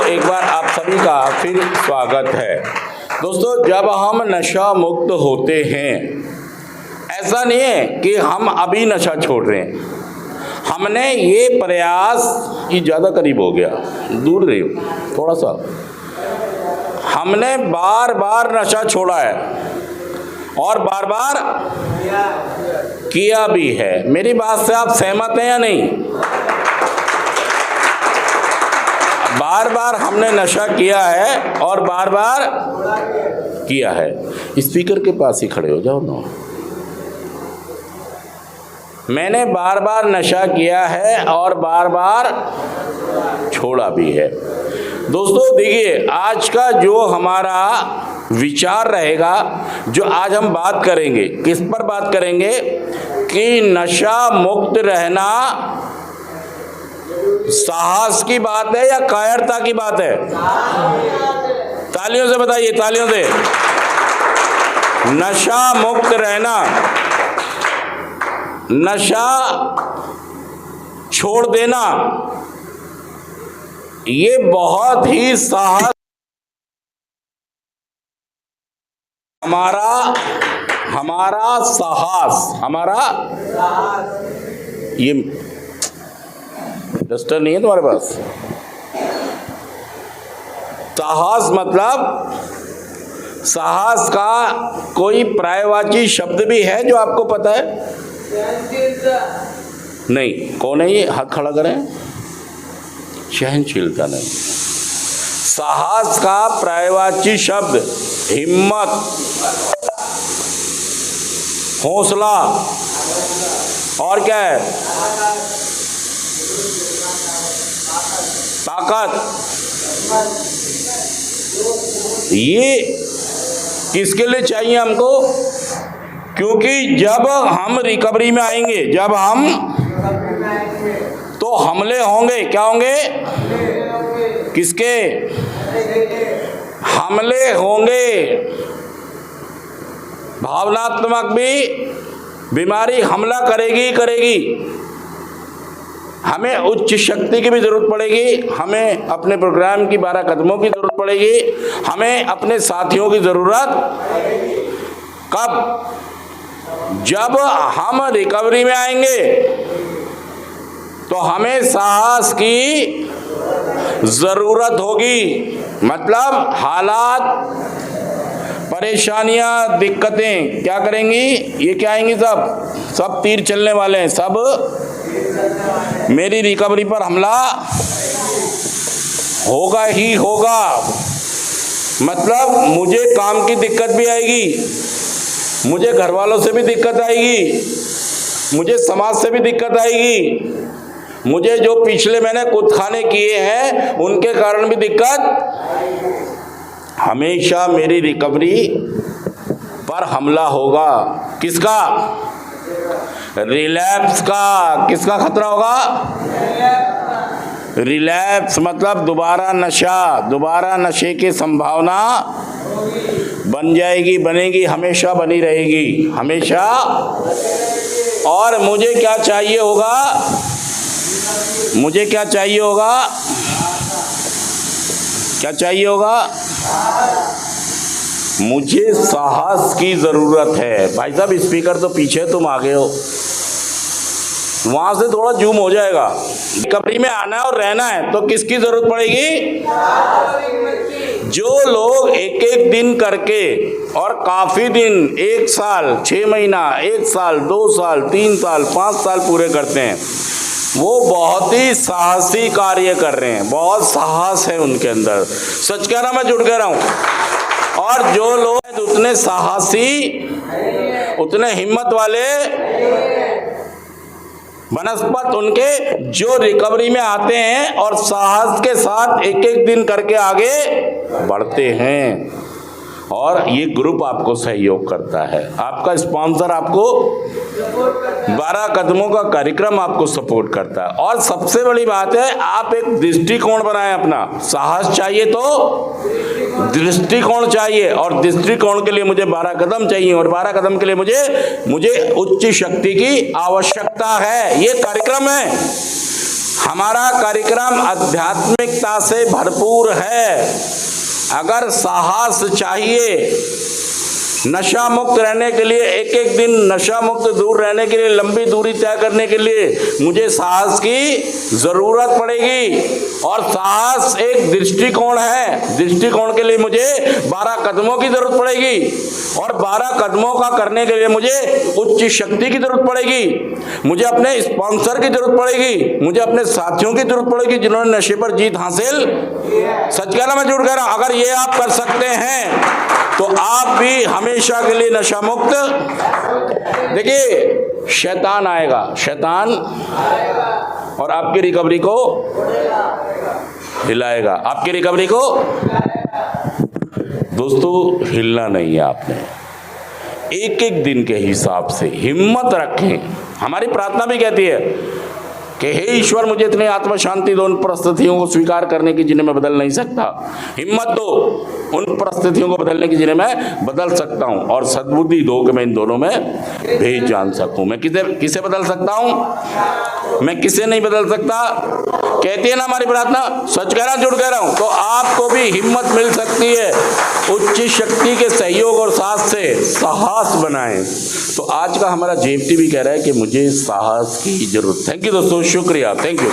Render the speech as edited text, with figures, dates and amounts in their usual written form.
एक बार आप सभी का फिर स्वागत है। दोस्तों, जब हम नशा मुक्त होते हैं, ऐसा नहीं है कि हम अभी नशा छोड़ रहे हैं। हमने ये प्रयास, ये ज़्यादा करीब हो गया, दूर रही थोड़ा सा, हमने बार बार नशा छोड़ा है और बार बार किया भी है। मेरी बात से आप सहमत हैं या नहीं? बार बार हमने नशा किया है और बार बार किया है। स्पीकर के पास ही खड़े हो जाओ ना। मैंने बार बार नशा किया है और बार बार छोड़ा भी है। दोस्तों देखिए, आज का जो हमारा विचार रहेगा, जो आज हम बात करेंगे, किस पर बात करेंगे कि नशा मुक्त रहना साहस की बात है या कायरता की बात है? तालियों से बताइए, तालियों से। नशा मुक्त रहना, नशा छोड़ देना, ये बहुत ही साहस हमारा साहस, ये डस्टर नहीं है तुम्हारे पास? साहस मतलब, साहस का कोई पर्यायवाची शब्द भी है जो आपको पता है? नहीं। कौन है ये? हाथ खड़ा करें। सहनशीलता नहीं। साहस का पर्यायवाची शब्द हिम्मत, हौसला, और क्या है? ताकत। ये किसके लिए चाहिए हमको? क्योंकि जब हम रिकवरी में आएंगे, जब हम, तो हमले होंगे। क्या होंगे? किसके? हमले होंगे। भावनात्मक भी बीमारी हमला करेगी। हमें उच्च शक्ति की भी जरूरत पड़ेगी, हमें अपने प्रोग्राम की 12 कदमों की जरूरत पड़ेगी, हमें अपने साथियों की जरूरत कब? जब हम रिकवरी में आएंगे तो हमें साहस की जरूरत होगी। मतलब हालात, परेशानियां, दिक्कतें क्या करेंगी? ये क्या आएंगी? सब तीर चलने वाले हैं, सब मेरी रिकवरी पर हमला होगा ही होगा। मतलब मुझे काम की दिक्कत भी आएगी, मुझे घर वालों से भी दिक्कत आएगी, मुझे समाज से भी दिक्कत आएगी, मुझे जो पिछले मैंने कुत्खाने किए हैं उनके कारण भी दिक्कत। हमेशा मेरी रिकवरी पर हमला होगा। किसका? रिलैप्स का। किसका खतरा होगा? रिलैप्स मतलब दोबारा नशे की संभावना बन जाएगी, बनेगी, हमेशा बनी रहेगी, हमेशा। और मुझे क्या चाहिए होगा? मुझे क्या चाहिए होगा? क्या चाहिए होगा? मुझे साहस की जरूरत है। भाई साहब, स्पीकर तो पीछे, तुम आगे हो, वहां से थोड़ा जूम हो जाएगा। रिकवरी में आना है और रहना है तो किसकी जरूरत पड़ेगी? जो लोग एक एक दिन करके और काफी दिन, 1 साल, 6 महीना, 1 साल, 2 साल, 3 साल, 5 साल पूरे करते हैं, वो बहुत ही साहसी कार्य कर रहे हैं, बहुत साहस है उनके अंदर। सच कह रहा, मैं झूठ कह रहा हूं। और जो लोग उतने साहसी, उतने हिम्मत वाले बनस्पत, उनके जो रिकवरी में आते हैं और साहस के साथ एक एक दिन करके आगे बढ़ते हैं, और ये ग्रुप आपको सहयोग करता है। आपका स्पॉन्सर आपको 12 कदमों का कार्यक्रम आपको सपोर्ट करता है। और सबसे बड़ी बात है, आप एक दृष्टिकोण बनाएं अपना। साहस चाहिए तो दृष्टिकोण चाहिए, और दृष्टिकोण के लिए मुझे 12 कदम चाहिए, और 12 कदम के लिए मुझे उच्च शक्ति की आवश्यकता है। ये कार्यक्रम है, हमारा कार्यक्रम आध्यात्मिकता से भरपूर है। अगर साहस चाहिए नशा मुक्त रहने के लिए, एक एक दिन नशा मुक्त दूर रहने के लिए, लंबी दूरी तय करने के लिए मुझे साहस की जरूरत पड़ेगी। और साहस एक दृष्टिकोण है। दृष्टिकोण के लिए मुझे 12 कदमों की जरूरत पड़ेगी और 12 कदमों का करने के लिए मुझे उच्च शक्ति की जरूरत पड़ेगी। मुझे अपने स्पॉन्सर की जरूरत पड़ेगी, मुझे अपने साथियों की जरूरत पड़ेगी जिन्होंने नशे पर जीत हासिल, सच कह रहा मैं झूठ कह रहा हूं। अगर ये आप कर सकते हैं तो आप भी हमेशा के लिए नशा मुक्त। देखिए शैतान आएगा, शैतान और आपकी रिकवरी को हिलाएगा, आपकी रिकवरी को। दोस्तों हिलना नहीं है आपने, एक एक दिन के हिसाब से हिम्मत रखें। हमारी प्रार्थना भी कहती है कि हे ईश्वर मुझे इतनी आत्म शांति दो उन परिस्थितियों को स्वीकार करने की जिन्हें मैं बदल नहीं सकता। हिम्मत दो उन परिस्थितियों को बदलने की जिन्हें मैं बदल सकता हूं, और सद्बुद्धि दो कि मैं इन दोनों में भेद जान सकूं। मैं किसे बदल सकता हूं, मैं किसे नहीं बदल सकता। कहती है ना हमारी प्रार्थना, सच कह रहा हूं झूठ कह रहा हूं। तो आपको भी हिम्मत मिल सकती है उच्च शक्ति के सहयोग और साथ से। साहस बनाएं। तो आज का हमारा जेएफटी भी कह रहा है कि मुझे साहस की जरूरत। थैंक यू दोस्तों, शुक्रिया, थैंक यू।